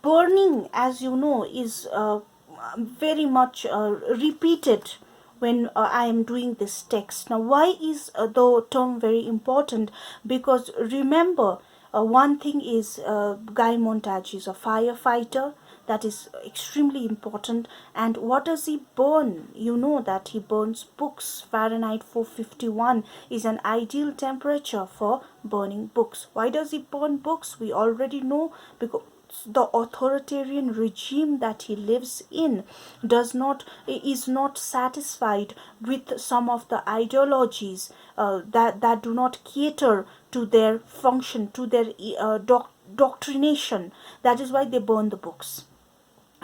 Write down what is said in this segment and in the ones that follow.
burning, as you know, is very much repeated when I am doing this text. Now, why is the term very important? Because remember, one thing is Guy Montage is a firefighter. That is extremely important. And what does he burn? You know that he burns books. Fahrenheit 451 is an ideal temperature for burning books. Why does he burn books? We already know, because the authoritarian regime that he lives in is not satisfied with some of the ideologies that do not cater to their function, to their doctrination. That is why they burn the books.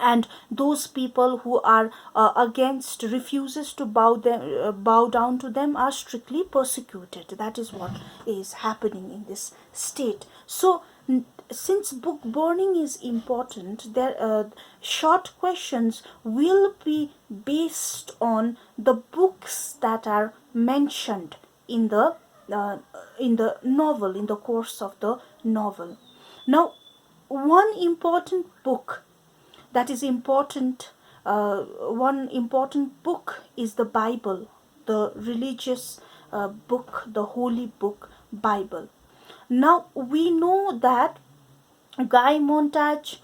And those people who are against, refuses to bow down to them, are strictly persecuted. That is what is happening in this state. So since book burning is important, there short questions will be based on the books that are mentioned in the novel, in the course of the novel. Now, one important book that is important, one important book is the Bible, the religious book, the holy book, Bible. Now, we know that Guy Montage,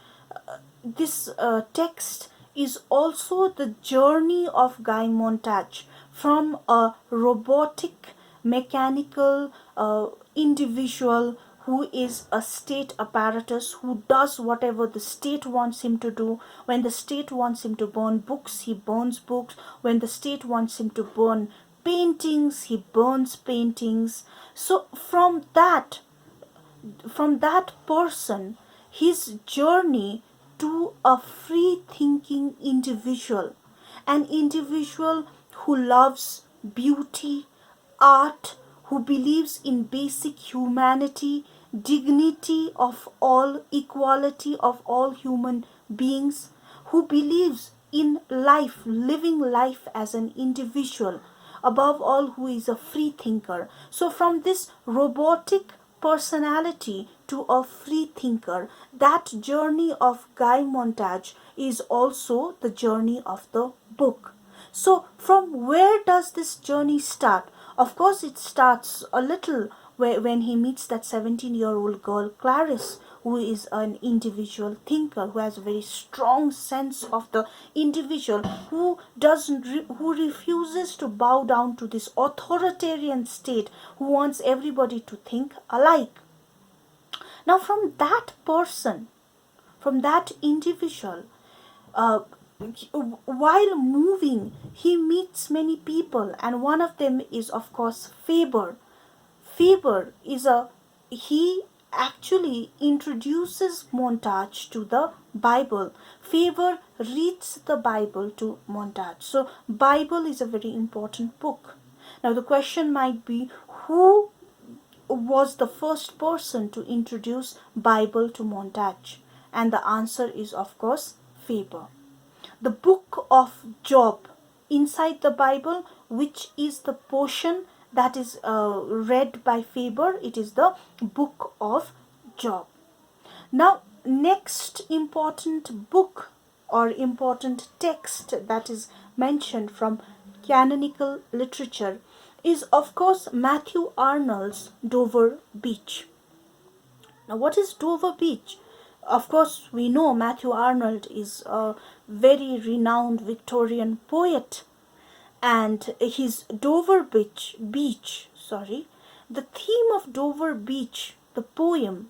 this text is also the journey of Guy Montage from a robotic, mechanical individual who is a state apparatus, who does whatever the state wants him to do. When the state wants him to burn books, he burns books. When the state wants him to burn paintings, he burns paintings. So from that person, his journey to a free thinking individual, an individual who loves beauty, art, who believes in basic humanity, dignity of all, equality of all human beings, who believes in life, living life as an individual, above all, who is a free thinker. So from this robotic personality to a free thinker, that journey of Guy Montage is also the journey of the book. So from where does this journey start? Of course, it starts a little when he meets that 17-year-old girl, Clarice, who is an individual thinker, who has a very strong sense of the individual, who refuses to bow down to this authoritarian state, who wants everybody to think alike. Now, from that person, from that individual, while moving, he meets many people, and one of them is, of course, Faber. Faber he actually introduces Montage to the Bible. Faber reads the Bible to Montage. So Bible is a very important book. Now the question might be, who was the first person to introduce Bible to Montage? And the answer is, of course, Faber. The book of Job inside the Bible, which is the portion that is read by Faber, it is the book of Job. Now, next important book or important text that is mentioned from canonical literature is, of course, Matthew Arnold's Dover Beach. Now, what is Dover Beach? Of course, we know Matthew Arnold is a very renowned Victorian poet, and his Dover Beach, the theme of Dover Beach, the poem,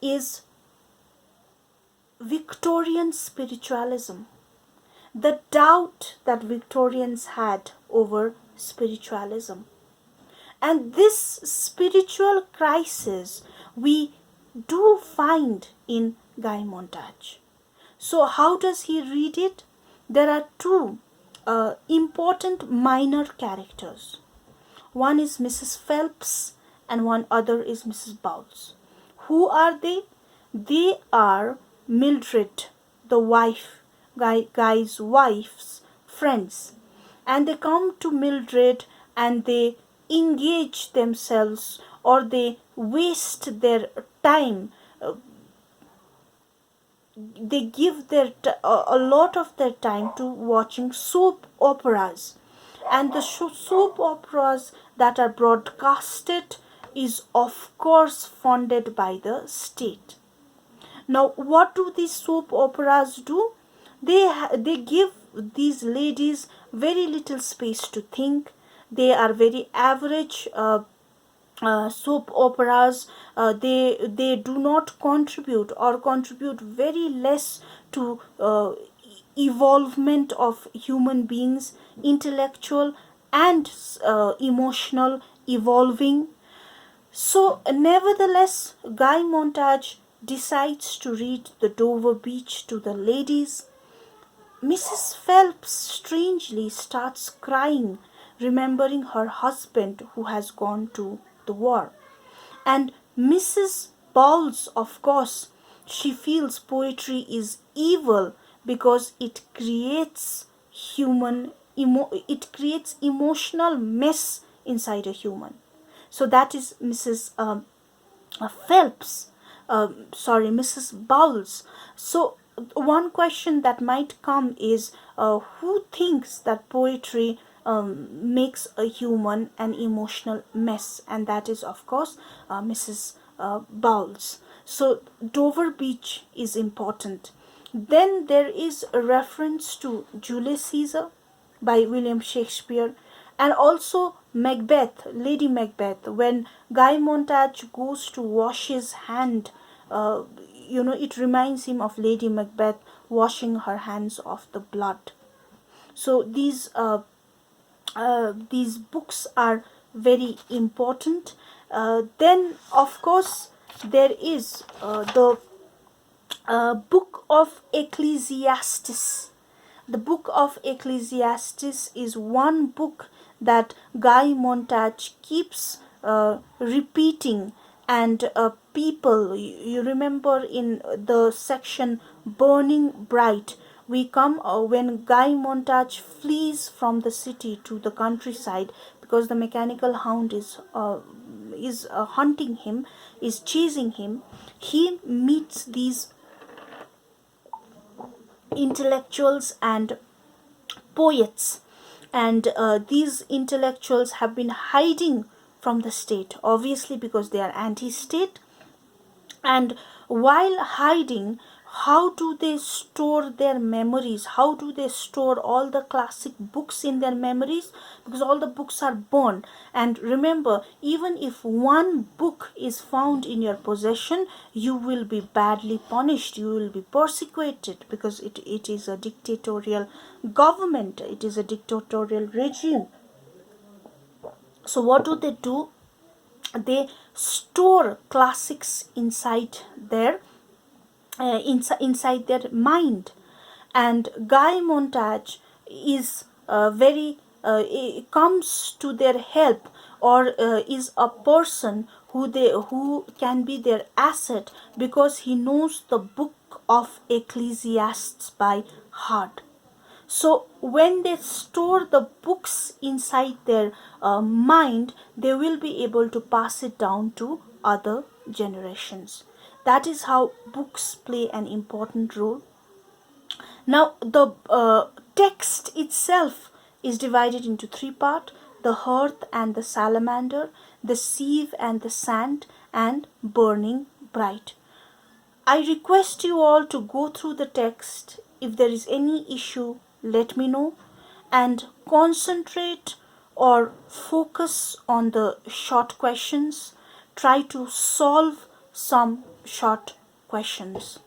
is Victorian spiritualism, the doubt that Victorians had over spiritualism. And this spiritual crisis we do find in Guy Montage. So how does he read it? There are two important minor characters. One is Mrs. Phelps and one other is Mrs. Bowles. Who are they? They are Mildred, the wife, Guy's wife's friends. And they come to Mildred and they engage themselves, or they waste their time they give a lot of their time to watching soap operas, and the soap operas that are broadcasted is of course funded by the state. Now, what do these soap operas do? They give these ladies very little space to think. They are very average soap operas. They do not contribute, or contribute very less to evolvement of human beings, intellectual and emotional evolving. So, nevertheless, Guy Montage decides to read The Dover Beach to the ladies. Mrs. Phelps strangely starts crying, remembering her husband who has gone to the war. And Mrs. Bowles, of course, she feels poetry is evil because it creates it creates emotional mess inside a human. So that is Mrs. Phelps, Mrs. Bowles. So one question that might come is, who thinks that poetry makes a human an emotional mess? And that is, of course, Mrs. Bowles. So Dover Beach is important. Then there is a reference to Julius Caesar by William Shakespeare, and also Macbeth, Lady Macbeth, when Guy Montage goes to wash his hand, it reminds him of Lady Macbeth washing her hands of the blood. So these books are very important. Then, of course, there is the book of Ecclesiastes. The book of Ecclesiastes is one book that Guy Montage keeps repeating, and people, you remember in the section Burning Bright, we come when Guy Montage flees from the city to the countryside because the mechanical hound is hunting him, is chasing him. He meets these intellectuals and poets, and these intellectuals have been hiding from the state, obviously because they are anti-state. And while hiding, how do they store their memories? How do they store all the classic books in their memories? Because all the books are burned. And remember, even if one book is found in your possession, you will be badly punished. You will be persecuted because it is a dictatorial government. It is a dictatorial regime. So what do? They store classics inside their inside their mind. And Guy Montage is comes to their help, or is a person who can be their asset, because he knows the book of Ecclesiastes by heart. So when they store the books inside their mind, they will be able to pass it down to other generations. That is how books play an important role. Now, the text itself is divided into three parts: the hearth and the salamander, the sieve and the sand, and burning bright. I request you all to go through the text. If there is any issue, let me know, and concentrate or focus on the short questions. Try to solve some short questions.